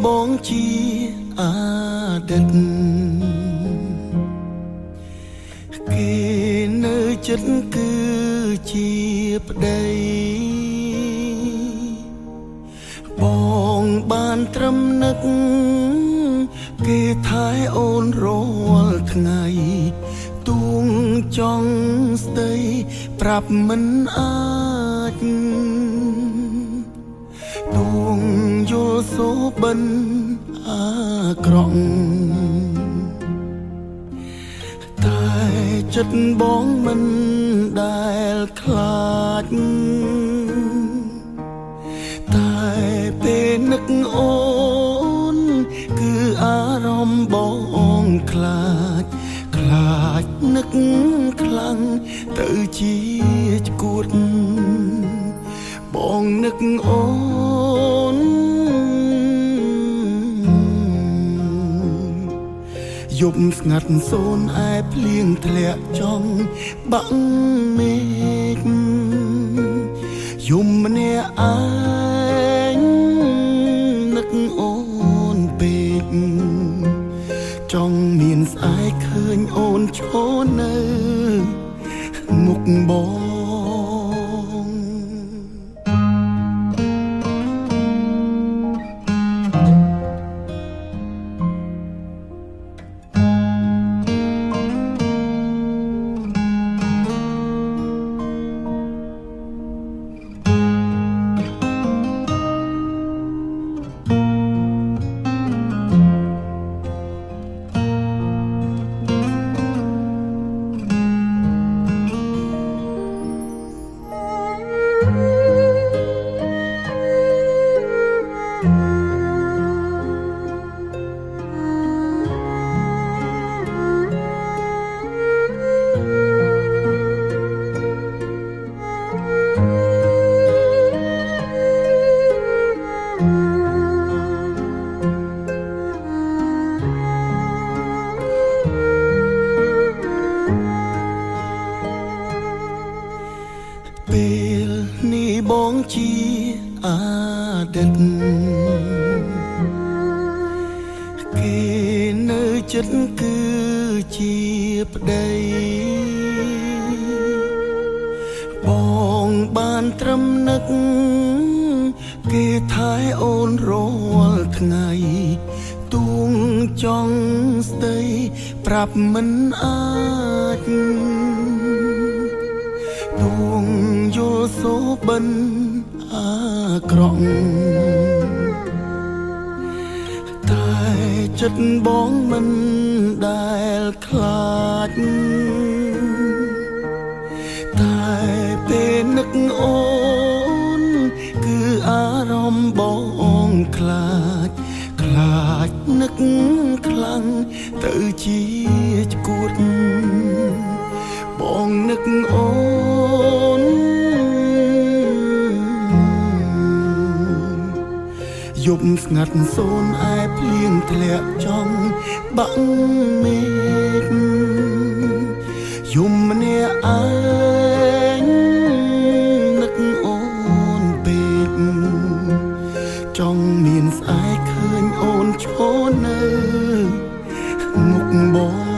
បងជាអតីតគេនៅចិត្តគឺជាប្តីបងបានត្រឹមនឹកគេថែអូនរាល់ថ្ងៃទួងចង់ស្ដីប្រាប់មិនអាចទួងយល់សូបិនអាក្រក់តែចិត្តបងមិនដែលខ្លាចតែពេលនឹកអូនគឺអារម្មណ៍បងខ្លាចនឹកខ្លាំងទៅជាឆ្កួតបងនឹកអូនយប់ស្ងាត់សូនឯភ្លៀងធ្លាក់ចង់បាក់មេឃយំម្នាក់ឯងនឹកអូនពេកចង់មានស្អែកឃើញអូនឈរនៅមុខបងពេលនេះបងជាអតីតគេនៅចិត្តគឺជាប្តីបងបានត្រឹមនឹកគេថែអូនរាល់ថ្ងៃទួងចង់ស្ដីប្រាប់មិនអាចទួងយល់សូបិនអាក្រក់តែចិត្តបងមិនដែលខ្លាចតែពេលនឹកអូនគឺអារម្មណ៍បងខ្លាចនឹកខ្លាំងទៅជាឆ្កួតបងនឹកអូនយប់ស្ងាត់សូនឯភ្លៀងធ្លាក់ចង់បាក់មេឃយំម្នាក់ឯងនឹកអូនពេកចង់មានស្អែកឃើញអូនឈរនៅមុខបង